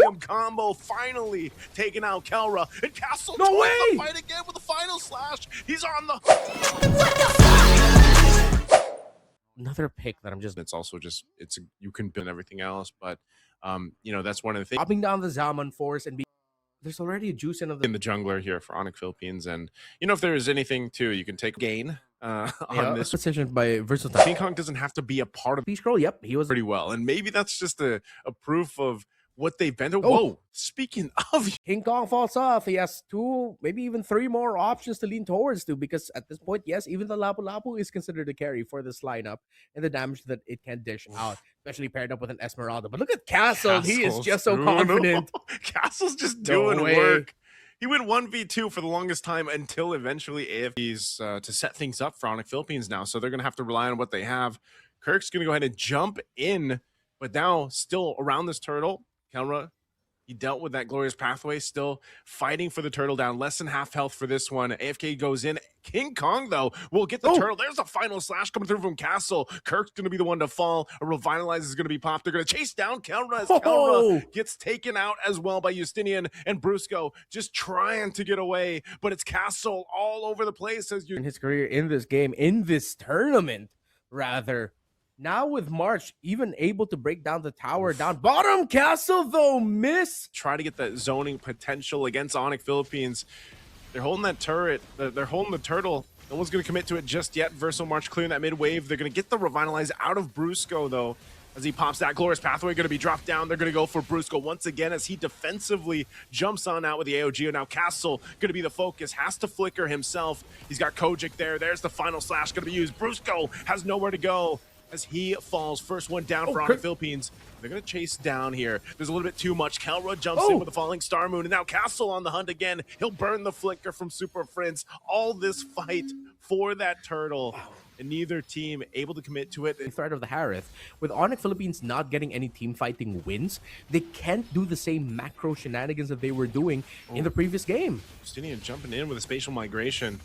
Requiem combo finally taking out Kelra. And Castle joins the fight again with the final slash. He's on the... Another pick that I'm just... It's also just, you can build everything else, but, you know, that's one of the things. Dropping down the Zaman force and there's already a juice in the jungler here for ONIC Philippines. And, you know, if there is anything, too, you can take gain on this. Decision by Versatile. King Kong doesn't have to be a part of P-Scroll, yep, he was pretty well. And maybe that's just a proof of what they've been through. Whoa, speaking of... King Kong falls off. He has 2, maybe even 3 more options to lean towards to, because at this point, yes, even the Lapu Lapu is considered a carry for this lineup and the damage that it can dish out, especially paired up with an Esmeralda. But look at Castle. He is just so confident. Castle's just doing work. He went 1v2 for the longest time until eventually AFK's to set things up for ONIC Philippines now. So they're going to have to rely on what they have. Kirk's going to go ahead and jump in, but now still around this turtle. Kelra, he dealt with that glorious pathway, still fighting for the turtle down. Less than half health for this one. AFK goes in. King Kong, though, will get the turtle. There's a final slash coming through from Castle. Kirk's going to be the one to fall. A Revitalize is going to be popped. They're going to chase down Kelra as Kelra gets taken out as well by Justinian and Brusco, just trying to get away. But it's Castle all over the place. As in his career in this game, in this tournament, rather. Now with March even able to break down the tower down bottom. Castle, though, miss. Try to get that zoning potential against ONIC Philippines. They're holding that turret. They're holding the turtle. No one's going to commit to it just yet. Verso March clearing that mid wave. They're going to get the Revitalize out of Brusco, though, as he pops that glorious pathway. Going to be dropped down. They're going to go for Brusco once again as he defensively jumps on out with the AOG. Now Castle going to be the focus. Has to flicker himself. He's got Kojic there. There's the final slash going to be used. Brusco has nowhere to go as he falls. First one down for ONIC Philippines. They're going to chase down here. There's a little bit too much. Kelra jumps in with the falling Star Moon, and now Castle on the hunt again. He'll burn the flicker from Super Friends. All this fight for that turtle, and neither team able to commit to it. The threat of the Harith. With ONIC Philippines not getting any team fighting wins, they can't do the same macro shenanigans that they were doing in the previous game. Justinian jumping in with a spatial migration.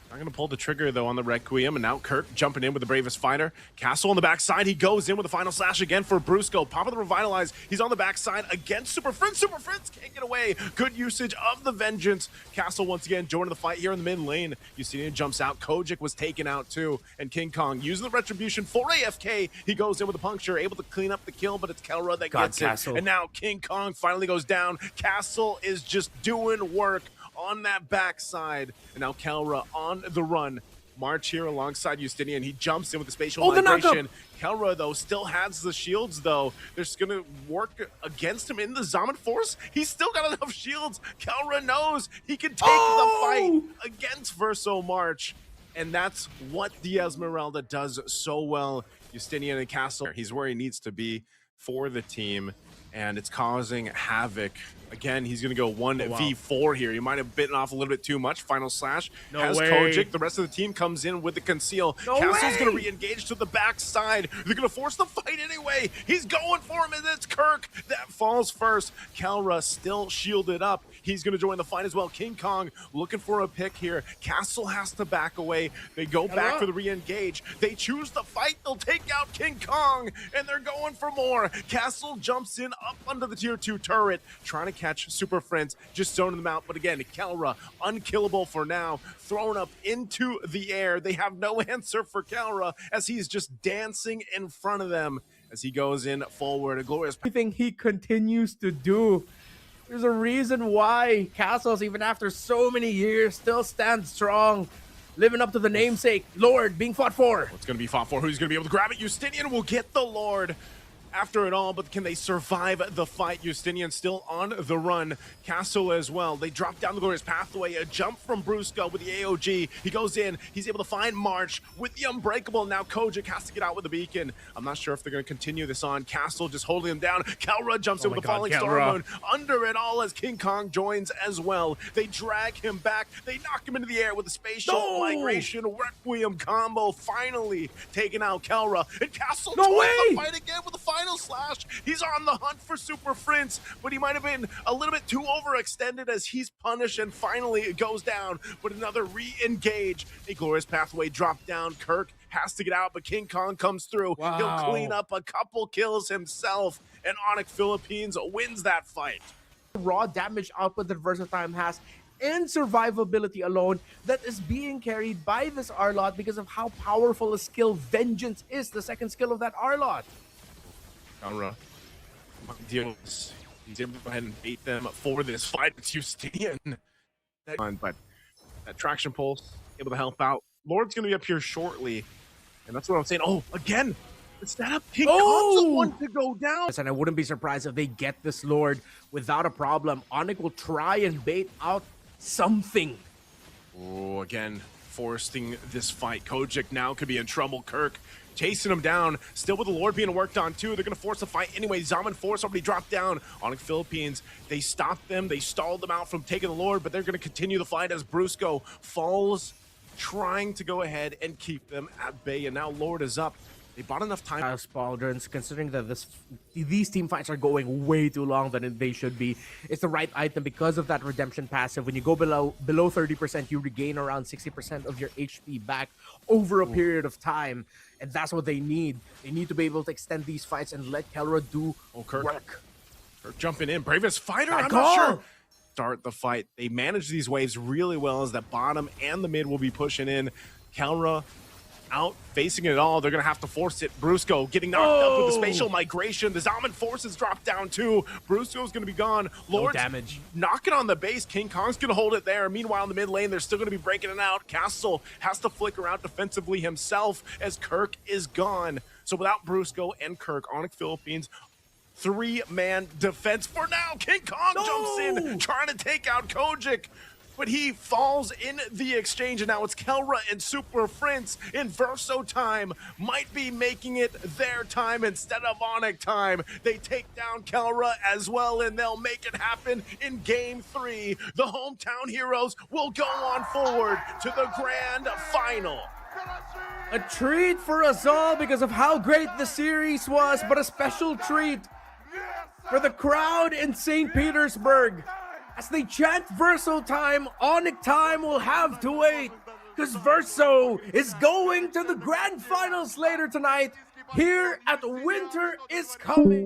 Not going to pull the trigger, though, on the Requiem, and now Kirk jumping in with the bravest fighter. Castle on the backside. He goes in with the final slash again for Brusco. Pop of the Revitalize. He's on the backside against Super Friends. Super Friends can't get away. Good usage of the Vengeance. Castle once again joining the fight here in the mid lane. Justinian jumps out. Kojic was taken out, too. And King Kong using the Retribution for AFK. He goes in with a puncture, able to clean up the kill, but it's Kelra that gets it. And now King Kong finally goes down. Castle is just doing work on that backside, and now Kelra on the run. March here alongside Justinian. He jumps in with the spatial migration. Kelra, though, still has the shields, though. They're just going to work against him in the Zaman Force. He's still got enough shields. Kelra knows he can take the fight against Verso March, and that's what the Esmeralda does so well. Justinian and Castle, he's where he needs to be for the team, and it's causing havoc. Again, he's going to go 1v4 here. He might have bitten off a little bit too much. Final slash has Kojic. The rest of the team comes in with the conceal. Castle's going to re-engage to the backside. They're going to force the fight anyway. He's going for him, and it's Kirk that falls first. Kelra still shielded up. He's going to join the fight as well. King Kong looking for a pick here. Castle has to back away. They go back for the re-engage. They choose the fight. They'll take out King Kong, and they're going for more. Castle jumps in up under the tier 2 turret, trying to catch Super Friends, just zoning them out. But again, Kelra, unkillable for now, thrown up into the air. They have no answer for Kelra as he's just dancing in front of them as he goes in forward. A glorious... Everything he continues to do. There's a reason why Castles, even after so many years, still stands strong, living up to the namesake, Lord being fought for. What's going to be fought for? Who's going to be able to grab it? Justinian will get the Lord after it all, but can they survive the fight? Justinian still on the run. Castle as well. They drop down the glorious pathway. A jump from Brusco with the AOG. He goes in. He's able to find March with the Unbreakable. Now Kojic has to get out with the beacon. I'm not sure if they're going to continue this on. Castle just holding him down. Kelra jumps in with the falling Star Moon. Under it all as King Kong joins as well. They drag him back. They knock him into the air with the spatial migration Requiem combo. Finally taking out Kelra. And Castle joins the fight again with the final slash. He's on the hunt for Super Friends, but he might have been a little bit too overextended as he's punished, and finally it goes down. But another re-engage. A glorious pathway drop down. Kirk has to get out, but King Kong comes through. He'll clean up a couple kills himself, and ONIC Philippines wins that fight. Raw damage output that Versatime has and survivability alone that is being carried by this Arlott because of how powerful a skill Vengeance is, the second skill of that Arlott. Genre. He's able to go ahead and bait them for this fight. It's Houston. But that traction pulse, able to help out. Lord's going to be up here shortly. And that's what I'm saying. Oh, again, instead of King Kong's the one to go down. And I wouldn't be surprised if they get this Lord without a problem. ONIC will try and bait out something. Oh, again, forcing this fight. Kojic now could be in trouble. Kirk chasing him down. Still with the Lord being worked on too. They're going to force the fight anyway. Zaman Force already dropped down. ONIC Philippines, they stopped them. They stalled them out from taking the Lord, but they're going to continue the fight as Brusco falls, trying to go ahead and keep them at bay. And now Lord is up. They bought enough time. Pauldrons, considering that these team fights are going way too long than they should be, it's the right item because of that redemption passive. When you go below 30%, you regain around 60% of your HP back over a period of time, and that's what they need. They need to be able to extend these fights and let Kelra do work. Kirk jumping in. Bravest fighter? Bad I'm call. not sure. Start the fight. They manage these waves really well as that bottom and the mid will be pushing in. Kelra out facing it all. They're gonna have to force it. Brusco getting knocked up with the spatial migration. The Zaman forces drop down too. Brusco's gonna be gone. Lord's damage. knocking on the base. King Kong's gonna hold it there. Meanwhile, in the mid lane, they're still gonna be breaking it out. Castle has to flicker out defensively himself as Kirk is gone. So without Brusco and Kirk, ONIC Philippines, 3-man defense for now. King Kong jumps in, trying to take out Kojic, but he falls in the exchange, and now it's Kelra and Super Prince in Verso time. Might be making it their time instead of ONIC time. They take down Kelra as well, and they'll make it happen in Game 3. The hometown heroes will go on forward to the grand final. A treat for us all because of how great the series was, but a special treat for the crowd in St. Petersburg. As they chant Verso time, ONIC time will have to wait, because Verso is going to the grand finals later tonight here at Winter is Coming.